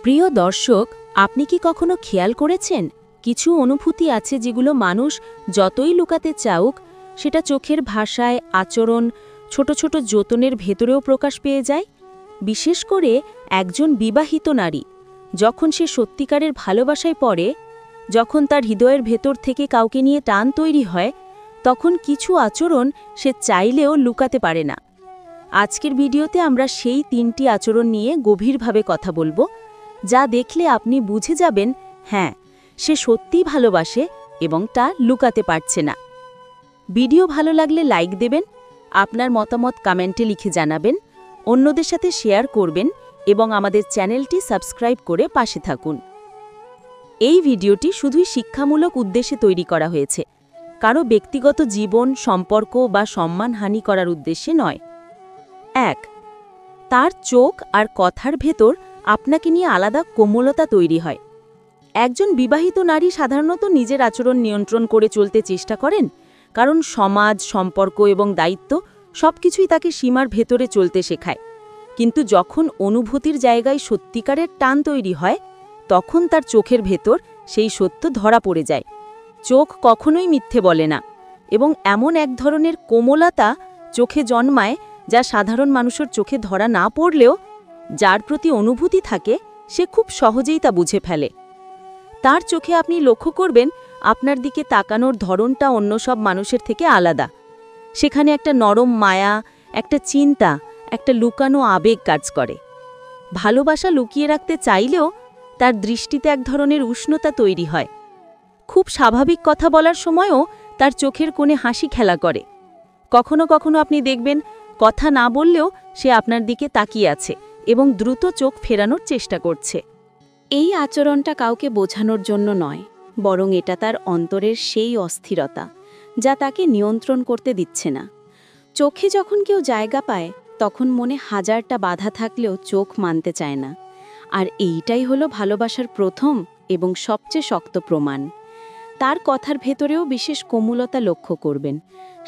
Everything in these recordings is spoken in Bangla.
প্রিয় দর্শক, আপনি কি কখনো খেয়াল করেছেন কিছু অনুভূতি আছে যেগুলো মানুষ যতই লুকাতে চাউক সেটা চোখের ভাষায়, আচরণ, ছোট ছোট যতনের ভেতরেও প্রকাশ পেয়ে যায়? বিশেষ করে একজন বিবাহিত নারী যখন সে সত্যিকারের ভালোবাসায় পড়ে, যখন তার হৃদয়ের ভেতর থেকে কাউকে নিয়ে টান তৈরি হয়, তখন কিছু আচরণ সে চাইলেও লুকাতে পারে না। আজকের ভিডিওতে আমরা সেই 3টি আচরণ নিয়ে গভীরভাবে কথা বলবো, যা দেখলে আপনি বুঝে যাবেন, হ্যাঁ, সে সত্যিই ভালোবাসে এবং তা লুকাতে পারছে না। ভিডিও ভালো লাগলে লাইক দেবেন, আপনার মতামত কমেন্টে লিখে জানাবেন, অন্যদের সাথে শেয়ার করবেন এবং আমাদের চ্যানেলটি সাবস্ক্রাইব করে পাশে থাকুন। এই ভিডিওটি শুধুই শিক্ষামূলক উদ্দেশ্যে তৈরি করা হয়েছে, কারো ব্যক্তিগত জীবন, সম্পর্ক বা সম্মানহানি করার উদ্দেশ্যে নয়। 1. তার চোখ আর কথার ভেতর আপনাকে নিয়ে আলাদা কোমলতা তৈরি হয়। একজন বিবাহিত নারী সাধারণত নিজের আচরণ নিয়ন্ত্রণ করে চলতে চেষ্টা করেন, কারণ সমাজ, সম্পর্ক এবং দায়িত্ব সবকিছুই তাকে সীমার ভেতরে চলতে শেখায়। কিন্তু যখন অনুভূতির জায়গায় সত্যিকারের টান তৈরি হয়, তখন তার চোখের ভেতর সেই সত্য ধরা পড়ে যায়। চোখ কখনোই মিথ্যে বলে না, এবং এমন এক ধরনের কোমলতা চোখে জন্মায় যা সাধারণ মানুষের চোখে ধরা না পড়লেও যার প্রতি অনুভূতি থাকে সে খুব সহজেই তা বুঝে ফেলে। তার চোখে আপনি লক্ষ্য করবেন আপনার দিকে তাকানোর ধরনটা অন্য সব মানুষের থেকে আলাদা। সেখানে একটা নরম মায়া, একটা চিন্তা, একটা লুকানো আবেগ কাজ করে। ভালোবাসা লুকিয়ে রাখতে চাইলেও তার দৃষ্টিতে এক ধরনের উষ্ণতা তৈরি হয়। খুব স্বাভাবিক কথা বলার সময়ও তার চোখের কোণে হাসি খেলা করে। কখনো কখনো আপনি দেখবেন কথা না বললেও সে আপনার দিকে তাকিয়ে আছে এবং দ্রুত চোখ ফেরানোর চেষ্টা করছে। এই আচরণটা কাউকে বোঝানোর জন্য নয়, বরং এটা তার অন্তরের সেই অস্থিরতা যা তাকে নিয়ন্ত্রণ করতে দিচ্ছে না। চোখে যখন কেউ জায়গা পায়, তখন মনে হাজারটা বাধা থাকলেও চোখ মানতে চায় না। আর এইটাই হলো ভালোবাসার প্রথম এবং সবচেয়ে শক্ত প্রমাণ। তার কথার ভেতরেও বিশেষ কোমলতা লক্ষ্য করবেন।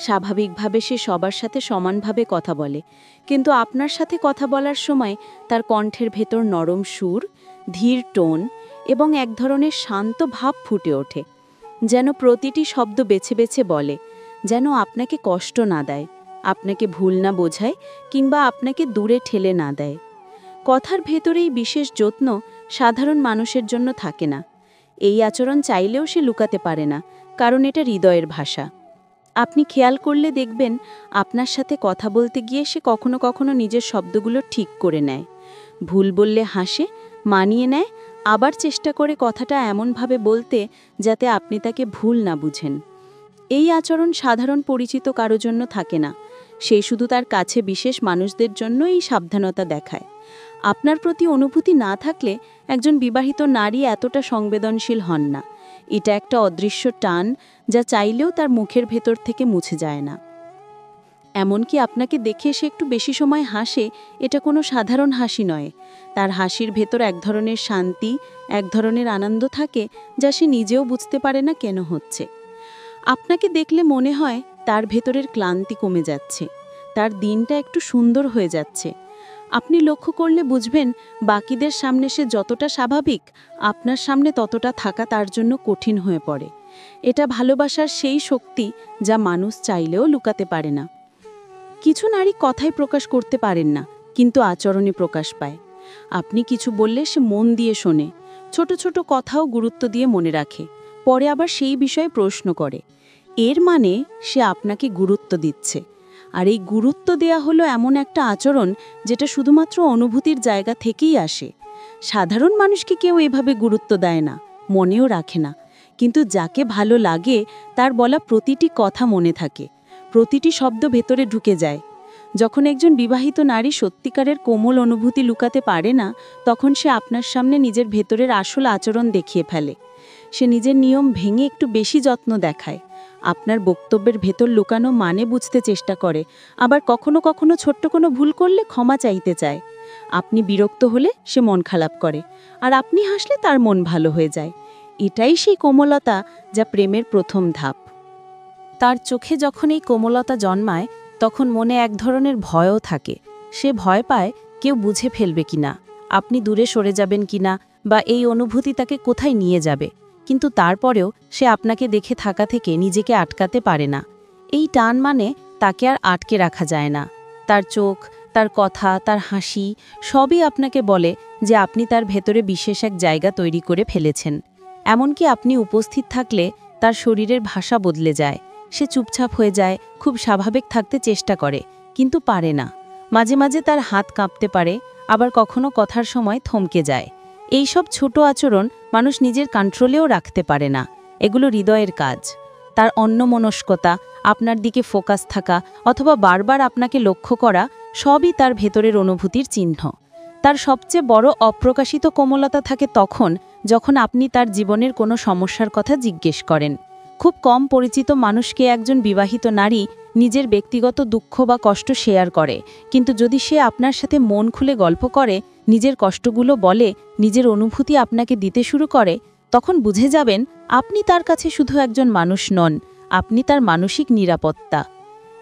স্বাভাবিকভাবে সে সবার সাথে সমানভাবে কথা বলে, কিন্তু আপনার সাথে কথা বলার সময় তার কণ্ঠের ভেতর নরম সুর, ধীর টোন এবং এক ধরনের শান্ত ভাব ফুটে ওঠে, যেন প্রতিটি শব্দ বেছে বেছে বলে, যেন আপনাকে কষ্ট না দেয়, আপনাকে ভুল না বোঝায় কিংবা আপনাকে দূরে ঠেলে না দেয়। কথার ভেতরেই বিশেষ যত্ন সাধারণ মানুষের জন্য থাকে না। এই আচরণ চাইলেও সে লুকাতে পারে না, কারণ এটা হৃদয়ের ভাষা। আপনি খেয়াল করলে দেখবেন আপনার সাথে কথা বলতে গিয়ে সে কখনো কখনো নিজের শব্দগুলো ঠিক করে নেয়। ভুল বললে হাসে, মানিয়ে নেয়, আবার চেষ্টা করে কথাটা এমনভাবে বলতে যাতে আপনি তাকে ভুল না বুঝেন। এই আচরণ সাধারণ পরিচিত কারো জন্য থাকে না, সে শুধু তার কাছে বিশেষ মানুষদের জন্য এই সাবধানতা দেখায়। আপনার প্রতি অনুভূতি না থাকলে একজন বিবাহিত নারী এতটা সংবেদনশীল হন না। এটা একটা অদৃশ্য টান যা চাইলেও তার মুখের ভেতর থেকে মুছে যায় না। এমনকি আপনাকে দেখে সে একটু বেশি সময় হাসে, এটা কোনো সাধারণ হাসি নয়। তার হাসির ভেতর এক ধরনের শান্তি, এক ধরনের আনন্দ থাকে যা সে নিজেও বুঝতে পারে না কেন হচ্ছে। আপনাকে দেখলে মনে হয় তার ভেতরের ক্লান্তি কমে যাচ্ছে, তার দিনটা একটু সুন্দর হয়ে যাচ্ছে। আপনি লক্ষ্য করলে বুঝবেন বাকিদের সামনে সে যতটা স্বাভাবিক, আপনার সামনে ততটা থাকা তার জন্য কঠিন হয়ে পড়ে। এটা ভালোবাসার সেই শক্তি যা মানুষ চাইলেও লুকাতে পারে না। কিছু নারী কথায় প্রকাশ করতে পারেন না, কিন্তু আচরণে প্রকাশ পায়। আপনি কিছু বললে সে মন দিয়ে শোনে, ছোট ছোট কথাও গুরুত্ব দিয়ে মনে রাখে, পরে আবার সেই বিষয়ে প্রশ্ন করে। এর মানে সে আপনাকে গুরুত্ব দিচ্ছে। আর এই গুরুত্ব দেয়া হলো এমন একটা আচরণ যেটা শুধুমাত্র অনুভূতির জায়গা থেকেই আসে। সাধারণ মানুষকে কেউ এভাবে গুরুত্ব দেয় না, মনেও রাখে না, কিন্তু যাকে ভালো লাগে তার বলা প্রতিটি কথা মনে থাকে, প্রতিটি শব্দ ভেতরে ঢুকে যায়। যখন একজন বিবাহিত নারী সত্যিকারের কোমল অনুভূতি লুকাতে পারে না, তখন সে আপনার সামনে নিজের ভেতরের আসল আচরণ দেখিয়ে ফেলে। সে নিজের নিয়ম ভেঙে একটু বেশি যত্ন দেখায়, আপনার বক্তব্যের ভেতর লুকানো মানে বুঝতে চেষ্টা করে, আবার কখনো কখনো ছোট্ট কোনো ভুল করলে ক্ষমা চাইতে চায়। আপনি বিরক্ত হলে সে মন খারাপ করে, আর আপনি হাসলে তার মন ভালো হয়ে যায়। এটাই সেই কোমলতা যা প্রেমের প্রথম ধাপ। তার চোখে যখন এই কোমলতা জন্মায়, তখন মনে এক ধরনের ভয়ও থাকে। সে ভয় পায় কেউ বুঝে ফেলবে কিনা, আপনি দূরে সরে যাবেন কিনা বা এই অনুভূতি তাকে কোথায় নিয়ে যাবে, কিন্তু তারপরেও সে আপনাকে দেখে থাকা থেকে নিজেকে আটকাতে পারে না। এই টান মানে তাকে আর আটকে রাখা যায় না। তার চোখ, তার কথা, তার হাসি সবই আপনাকে বলে যে আপনি তার ভেতরে বিশেষ এক জায়গা তৈরি করে ফেলেছেন। এমনকি আপনি উপস্থিত থাকলে তার শরীরের ভাষা বদলে যায়। সে চুপচাপ হয়ে যায়, খুব স্বাভাবিক থাকতে চেষ্টা করে, কিন্তু পারে না। মাঝে মাঝে তার হাত কাঁপতে পারে, আবার কখনো কথার সময় থমকে যায়। এই সব ছোট আচরণ মানুষ নিজের কন্ট্রোলেও রাখতে পারে না। এগুলো হৃদয়ের কাজ। তার অন্যমনস্কতা, আপনার দিকে ফোকাস থাকা অথবা বারবার আপনাকে লক্ষ্য করা সবই তার ভেতরের অনুভূতির চিহ্ন। তার সবচেয়ে বড় অপ্রকাশিত কোমলতা থাকে তখন যখন আপনি তার জীবনের কোনো সমস্যার কথা জিজ্ঞেস করেন। খুব কম পরিচিত মানুষকে একজন বিবাহিত নারী নিজের ব্যক্তিগত দুঃখ বা কষ্ট শেয়ার করে, কিন্তু যদি সে আপনার সাথে মন খুলে গল্প করে, নিজের কষ্টগুলো বলে, নিজের অনুভূতি আপনাকে দিতে শুরু করে, তখন বুঝে যাবেন আপনি তার কাছে শুধু একজন মানুষ নন, আপনি তার মানসিক নিরাপত্তা।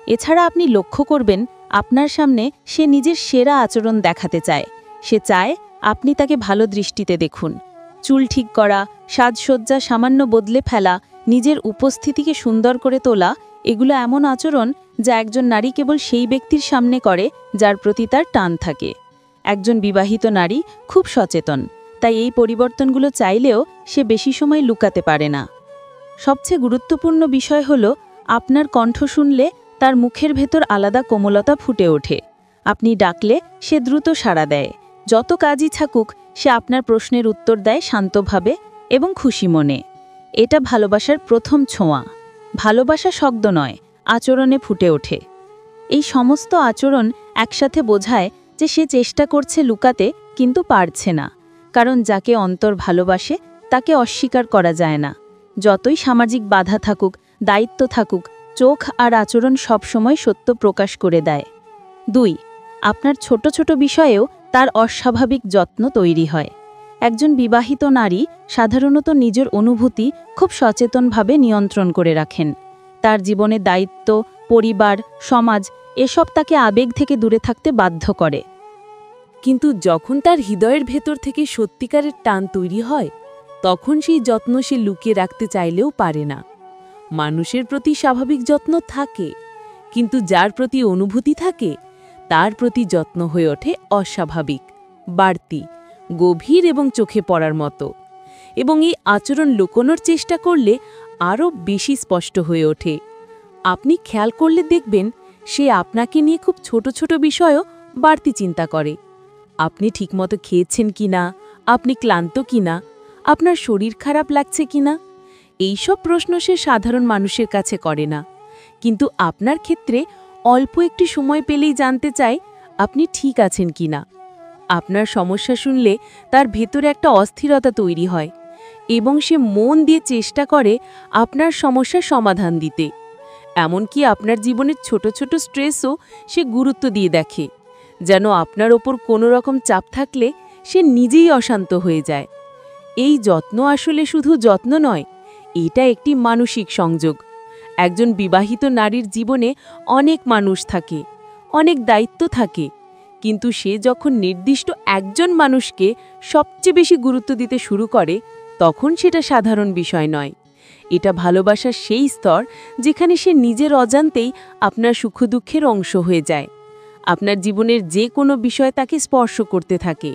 এছাড়া আপনি লক্ষ্য করবেন আপনার সামনে সে নিজের সেরা আচরণ দেখাতে চায়। সে চায় আপনি তাকে ভালো দৃষ্টিতে দেখুন। চুল ঠিক করা, সাজসজ্জা সামান্য বদলে ফেলা, নিজের উপস্থিতিকে সুন্দর করে তোলা, এগুলো এমন আচরণ যা একজন নারী কেবল সেই ব্যক্তির সামনে করে যার প্রতি তার টান থাকে। একজন বিবাহিত নারী খুব সচেতন, তাই এই পরিবর্তনগুলো চাইলেও সে বেশি সময় লুকাতে পারে না। সবচেয়ে গুরুত্বপূর্ণ বিষয় হলো আপনার কণ্ঠ শুনলে তার মুখের ভেতর আলাদা কোমলতা ফুটে ওঠে। আপনি ডাকলে সে দ্রুত সাড়া দেয়। যত কাজই থাকুক সে আপনার প্রশ্নের উত্তর দেয় শান্তভাবে এবং খুশি মনে। এটা ভালোবাসার প্রথম ছোঁয়া। ভালোবাসা শব্দ নয়, আচরণে ফুটে ওঠে। এই সমস্ত আচরণ একসাথে বোঝায় যে সে চেষ্টা করছে লুকাতে, কিন্তু পারছে না। কারণ যাকে অন্তর ভালোবাসে তাকে অস্বীকার করা যায় না। যতই সামাজিক বাধা থাকুক, দায়িত্ব থাকুক, চোখ আর আচরণ সবসময় সত্য প্রকাশ করে দেয়। 2. আপনার ছোট ছোট বিষয়েও তার অস্বাভাবিক যত্ন তৈরি হয়। একজন বিবাহিত নারী সাধারণত নিজের অনুভূতি খুব সচেতনভাবে নিয়ন্ত্রণ করে রাখেন। তার জীবনে দায়িত্ব, পরিবার, সমাজ এসব তাকে আবেগ থেকে দূরে থাকতে বাধ্য করে। কিন্তু যখন তার হৃদয়ের ভেতর থেকে সত্যিকারের টান তৈরি হয়, তখন সেই যত্ন সে লুকিয়ে রাখতে চাইলেও পারে না। মানুষের প্রতি স্বাভাবিক যত্ন থাকে, কিন্তু যার প্রতি অনুভূতি থাকে তার প্রতি যত্ন হয়ে ওঠে অস্বাভাবিক, বাড়তি, গভীর এবং চোখে পড়ার মতো। এবং এই আচরণ লুকোনোর চেষ্টা করলে আরও বেশি স্পষ্ট হয়ে ওঠে। আপনি খেয়াল করলে দেখবেন সে আপনাকে নিয়ে খুব ছোট ছোট বিষয়ও বাড়তি চিন্তা করে। আপনি ঠিকমতো খেয়েছেন কিনা, আপনি ক্লান্ত কিনা, আপনার শরীর খারাপ লাগছে কিনা, এইসব প্রশ্ন সে সাধারণ মানুষের কাছে করে না। কিন্তু আপনার ক্ষেত্রে অল্প একটি সময় পেলেই জানতে চায় আপনি ঠিক আছেন কিনা। আপনার সমস্যা শুনলে তার ভেতরে একটা অস্থিরতা তৈরি হয় এবং সে মন দিয়ে চেষ্টা করে আপনার সমস্যার সমাধান দিতে। এমনকি আপনার জীবনের ছোট ছোট স্ট্রেসও সে গুরুত্ব দিয়ে দেখে, যেন আপনার ওপর কোনো রকম চাপ থাকলে সে নিজেই অশান্ত হয়ে যায়। এই যত্ন আসলে শুধু যত্ন নয়, এটা একটি মানসিক সংযোগ। একজন বিবাহিত নারীর জীবনে অনেক মানুষ থাকে, অনেক দায়িত্ব থাকে, কিন্তু সে যখন নির্দিষ্ট একজন মানুষকে সবচেয়ে বেশি গুরুত্ব দিতে শুরু করে, তখন সেটা সাধারণ বিষয় নয়। এটা ভালোবাসার সেই স্তর যেখানে সে নিজের অজান্তেই আপনার সুখ দুঃখের অংশ হয়ে যায়। আপনার জীবনের যে কোনো বিষয় তাকে স্পর্শ করতে থাকে।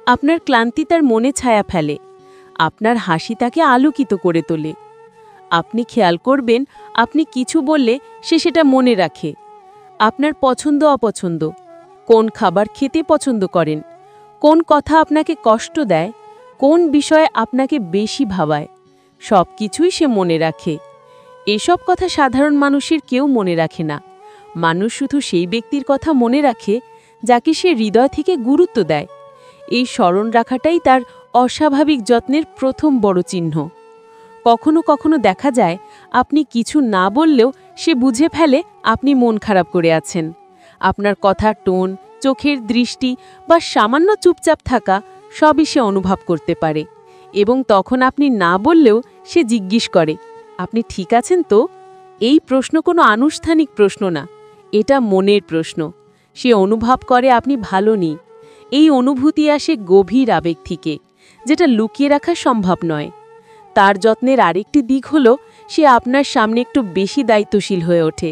আপনার ক্লান্তি তার মনে ছায়া ফেলে, আপনার হাসি তাকে আলোকিত করে তোলে। আপনি খেয়াল করবেন আপনি কিছু বললে সে সেটা মনে রাখে। আপনার পছন্দ অপছন্দ, কোন খাবার খেতে পছন্দ করেন, কোন কথা আপনাকে কষ্ট দেয়, কোন বিষয়ে আপনাকে বেশি ভাবায়, সব কিছুই সে মনে রাখে। এসব কথা সাধারণ মানুষের কেউ মনে রাখে না। মানুষ শুধু সেই ব্যক্তির কথা মনে রাখে যাকে সে হৃদয় থেকে গুরুত্ব দেয়। এই স্মরণ রাখাটাই তার অস্বাভাবিক যত্নের প্রথম বড় চিহ্ন। কখনো কখনো দেখা যায় আপনি কিছু না বললেও সে বুঝে ফেলে আপনি মন খারাপ করে আছেন। আপনার কথার টোন, চোখের দৃষ্টি বা সামান্য চুপচাপ থাকা সবই সে অনুভব করতে পারে। এবং তখন আপনি না বললেও সে জিজ্ঞেস করে, আপনি ঠিক আছেন তো? এই প্রশ্ন কোনো আনুষ্ঠানিক প্রশ্ন না, এটা মনের প্রশ্ন। সে অনুভব করে আপনি ভালো নেই এই অনুভূতি আসে গভীর আবেগ থেকে, যেটা লুকিয়ে রাখা সম্ভব নয়। তার যত্নের আরেকটি দিক হলো সে আপনার সামনে একটু বেশি দায়িত্বশীল হয়ে ওঠে।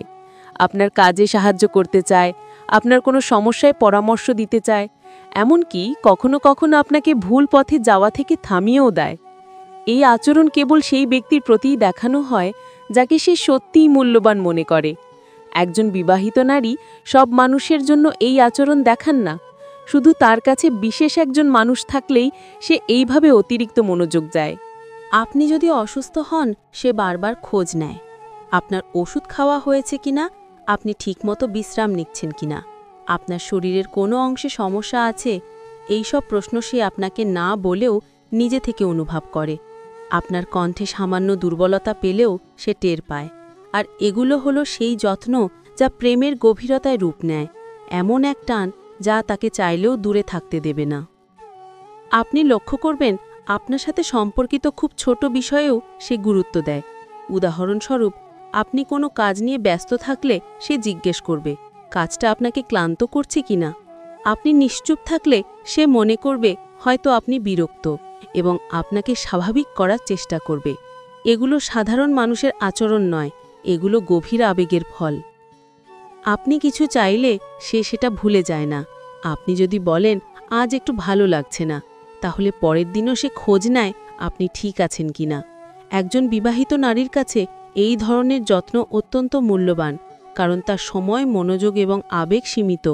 আপনার কাজে সাহায্য করতে চায়, আপনার কোনো সমস্যায় পরামর্শ দিতে চায়, এমনকি কখনো কখনো আপনাকে ভুল পথে যাওয়া থেকে থামিয়েও দেয়। এই আচরণ কেবল সেই ব্যক্তির প্রতিই দেখানো হয় যাকে সে সত্যিই মূল্যবান মনে করে। একজন বিবাহিত নারী সব মানুষের জন্য এই আচরণ দেখান না, শুধু তার কাছে বিশেষ একজন মানুষ থাকলেই সে এইভাবে অতিরিক্ত মনোযোগ দেয়। আপনি যদি অসুস্থ হন, সে বারবার খোঁজ নেয়। আপনার ওষুধ খাওয়া হয়েছে কিনা, আপনি ঠিকমতো বিশ্রাম নিচ্ছেন কিনা, আপনার শরীরের কোনো অংশে সমস্যা আছে, এই সব প্রশ্ন সে আপনাকে না বলেও নিজে থেকে অনুভব করে। আপনার কণ্ঠে সামান্য দুর্বলতা পেলেও সে টের পায়। আর এগুলো হলো সেই যত্ন যা প্রেমের গভীরতায় রূপ নেয়, এমন এক টান যা তাকে চাইলেও দূরে থাকতে দেবে না। আপনি লক্ষ্য করবেন আপনার সাথে সম্পর্কিত খুব ছোট বিষয়েও সে গুরুত্ব দেয়। উদাহরণস্বরূপ, আপনি কোনো কাজ নিয়ে ব্যস্ত থাকলে সে জিজ্ঞেস করবে কাজটা আপনাকে ক্লান্ত করছে কিনা। আপনি নিশ্চুপ থাকলে সে মনে করবে হয়তো আপনি বিরক্ত এবং আপনাকে স্বাভাবিক করার চেষ্টা করবে। এগুলো সাধারণ মানুষের আচরণ নয়, এগুলো গভীর আবেগের ফল। আপনি কিছু চাইলে সে সেটা ভুলে যায় না। আপনি যদি বলেন আজ একটু ভালো লাগছে না, তাহলে পরের দিনও সে খোঁজ নেয় আপনি ঠিক আছেন কিনা। একজন বিবাহিত নারীর কাছে এই ধরনের যত্ন অত্যন্ত মূল্যবান, কারণ তার সময়, মনোযোগ এবং আবেগ সীমিত।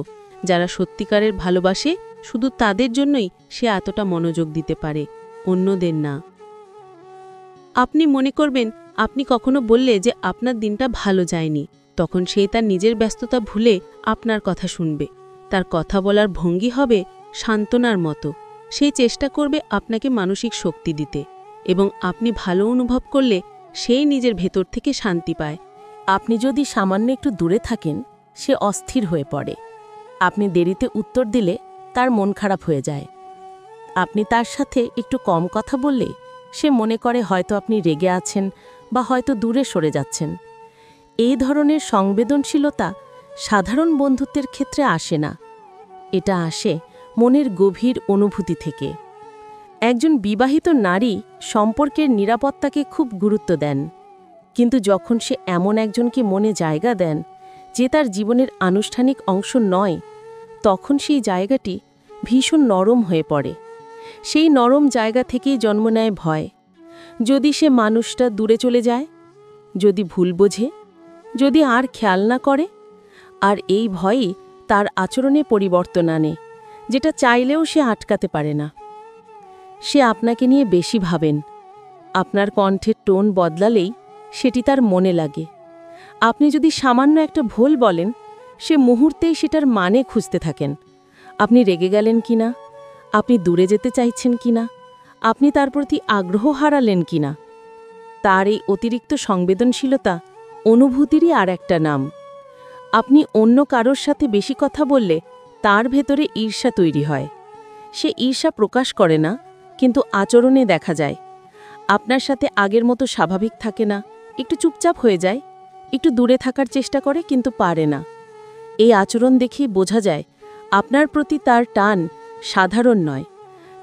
যারা সত্যিকারের ভালোবাসে, শুধু তাদের জন্যই সে এতটা মনোযোগ দিতে পারে, অন্যদের না। আপনি মনে করবেন আপনি কখনো বললে যে আপনার দিনটা ভালো যায়নি, তখন সে তার নিজের ব্যস্ততা ভুলে আপনার কথা শুনবে। তার কথা বলার ভঙ্গি হবে সান্ত্বনার মতো। সে চেষ্টা করবে আপনাকে মানসিক শক্তি দিতে, এবং আপনি ভালো অনুভব করলে সেই নিজের ভেতর থেকে শান্তি পায়। আপনি যদি সামান্য একটু দূরে থাকেন, সে অস্থির হয়ে পড়ে। আপনি দেরিতে উত্তর দিলে তার মন খারাপ হয়ে যায়। আপনি তার সাথে একটু কম কথা বললে সে মনে করে হয়তো আপনি রেগে আছেন বা হয়তো দূরে সরে যাচ্ছেন। এই ধরনের সংবেদনশীলতা সাধারণ বন্ধুত্বের ক্ষেত্রে আসে না, এটা আসে মনের গভীর অনুভূতি থেকে। একজন বিবাহিত নারী সম্পর্কের নিরাপত্তাকে খুব গুরুত্ব দেন, কিন্তু যখন সে এমন একজনকে মনে জায়গা দেন যে তার জীবনের আনুষ্ঠানিক অংশ নয়, তখন সেই জায়গাটি ভীষণ নরম হয়ে পড়ে। সেই নরম জায়গা থেকেই জন্ম নেয় ভয়। যদি সে মানুষটা দূরে চলে যায়, যদি ভুল বোঝে, যদি আর খেয়াল না করে, আর এই ভয়ই তার আচরণে পরিবর্তন আনে, যেটা চাইলেও সে আটকাতে পারে না। সে আপনাকে নিয়ে বেশি ভাবেন। আপনার কণ্ঠের টোন বদলালেই সেটি তার মনে লাগে। আপনি যদি সামান্য একটা ভুল বলেন, সে মুহূর্তেই সেটার মানে খুঁজতে থাকেন। আপনি রেগে গেলেন কিনা, আপনি দূরে যেতে চাইছেন কিনা, আপনি তার প্রতি আগ্রহ হারালেন কিনা। তার এই অতিরিক্ত সংবেদনশীলতা অনুভূতিরই আর একটা নাম। আপনি অন্য কারোর সাথে বেশি কথা বললে তার ভেতরে ঈর্ষা তৈরি হয়। সে ঈর্ষা প্রকাশ করে না, কিন্তু আচরণে দেখা যায়। আপনার সাথে আগের মতো স্বাভাবিক থাকে না, একটু চুপচাপ হয়ে যায়, একটু দূরে থাকার চেষ্টা করে কিন্তু পারে না। এই আচরণ দেখেই বোঝা যায় আপনার প্রতি তার টান সাধারণ নয়,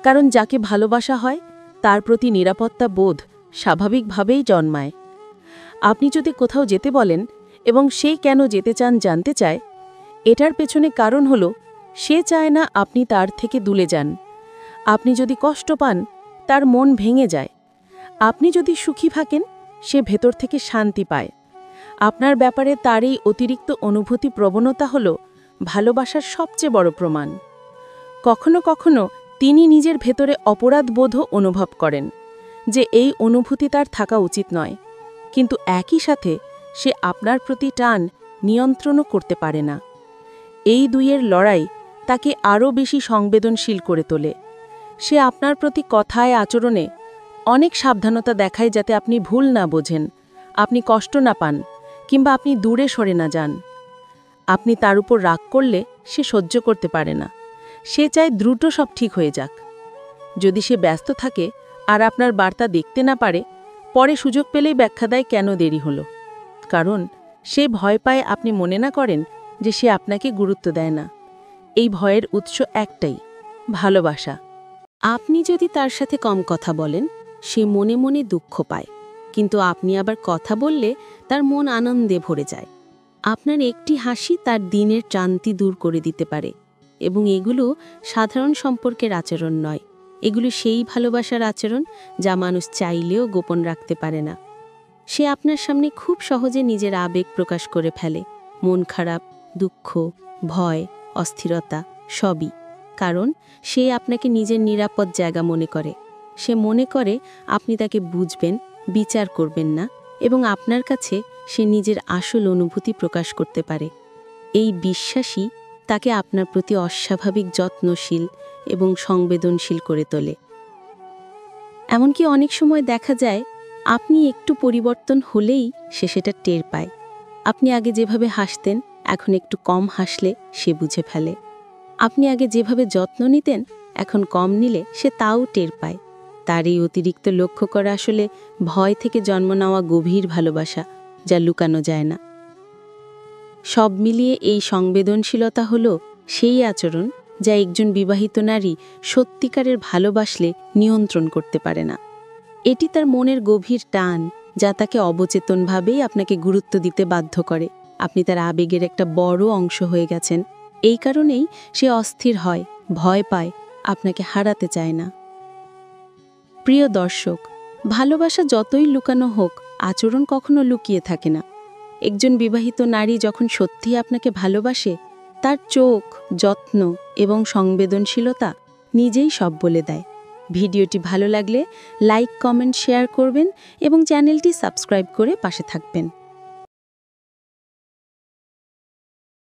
কারণ যাকে ভালোবাসা হয় তার প্রতি নিরাপত্তা বোধ স্বাভাবিকভাবেই জন্মায়। আপনি যদি কোথাও যেতে বলেন এবং সে কেন যেতে চান জানতে চায়, এটার পেছনে কারণ হল সে চায় না আপনি তার থেকে দূরে যান। আপনি যদি কষ্ট পান, তার মন ভেঙে যায়। আপনি যদি সুখী থাকেন, সে ভেতর থেকে শান্তি পায়। আপনার ব্যাপারে তার এই অতিরিক্ত অনুভূতি প্রবণতা হল ভালোবাসার সবচেয়ে বড় প্রমাণ। কখনো কখনো তিনি নিজের ভেতরে অপরাধবোধও অনুভব করেন যে এই অনুভূতি তার থাকা উচিত নয়, কিন্তু একই সাথে সে আপনার প্রতি টান নিয়ন্ত্রণও করতে পারে না। এই দুইয়ের লড়াই তাকে আরও বেশি সংবেদনশীল করে তোলে। সে আপনার প্রতি কথায়, আচরণে অনেক সাবধানতা দেখায় যাতে আপনি ভুল না বোঝেন, আপনি কষ্ট না পান, কিংবা আপনি দূরে সরে না যান। আপনি তার উপর রাগ করলে সে সহ্য করতে পারে না। সে চায় দ্রুত সব ঠিক হয়ে যাক। যদি সে ব্যস্ত থাকে আর আপনার বার্তা দেখতে না পারে, পরে সুযোগ পেলেই ব্যাখ্যা দেয় কেন দেরি হলো। কারণ সে ভয় পায় আপনি মনে না করেন যে সে আপনাকে গুরুত্ব দেয় না। এই ভয়ের উৎস একটাই, ভালোবাসা। আপনি যদি তার সাথে কম কথা বলেন, সে মনে মনে দুঃখ পায়, কিন্তু আপনি আবার কথা বললে তার মন আনন্দে ভরে যায়। আপনার একটি হাসি তার দিনের ক্লান্তি দূর করে দিতে পারে, এবং এগুলো সাধারণ সম্পর্কের আচরণ নয়, এগুলো সেই ভালোবাসার আচরণ যা মানুষ চাইলেও গোপন রাখতে পারে না। সে আপনার সামনে খুব সহজে নিজের আবেগ প্রকাশ করে ফেলে, মন খারাপ, দুঃখ, ভয়, অস্থিরতা সবই, কারণ সে আপনাকে নিজের নিরাপদ জায়গা মনে করে। সে মনে করে আপনি তাকে বুঝবেন, বিচার করবেন না, এবং আপনার কাছে সে নিজের আসল অনুভূতি প্রকাশ করতে পারে। এই বিশ্বাসই তাকে আপনার প্রতি অস্বাভাবিক যত্নশীল এবং সংবেদনশীল করে তোলে। এমনকি অনেক সময় দেখা যায় আপনি একটু পরিবর্তন হলেই সে সেটা টের পায়। আপনি আগে যেভাবে হাসতেন, এখন একটু কম হাসলে সে বুঝে ফেলে। আপনি আগে যেভাবে যত্ন নিতেন, এখন কম নিলে সে তাও টের পায়। তার এই অতিরিক্ত লক্ষ্য করা আসলে ভয় থেকে জন্ম নেওয়া গভীর ভালোবাসা, যা লুকানো যায় না। সব মিলিয়ে এই সংবেদনশীলতা হলো সেই আচরণ যা একজন বিবাহিত নারী সত্যিকারের ভালোবাসলে নিয়ন্ত্রণ করতে পারে না। এটি তার মনের গভীর টান, যা তাকে অবচেতনভাবেই আপনাকে গুরুত্ব দিতে বাধ্য করে। আপনি তার আবেগের একটা বড় অংশ হয়ে গেছেন। এই কারণেই সে অস্থির হয়, ভয় পায়, আপনাকে হারাতে চায় না। প্রিয় দর্শক, ভালোবাসা যতই লুকানো হোক, আচরণ কখনো লুকিয়ে থাকে না। একজন বিবাহিত নারী যখন সত্যিই আপনাকে ভালোবাসে, তার চোখ, যত্ন এবং সংবেদনশীলতা নিজেই সব বলে দেয়। ভিডিওটি ভালো লাগলে লাইক, কমেন্ট, শেয়ার করবেন এবং চ্যানেলটি সাবস্ক্রাইব করে পাশে থাকবেন।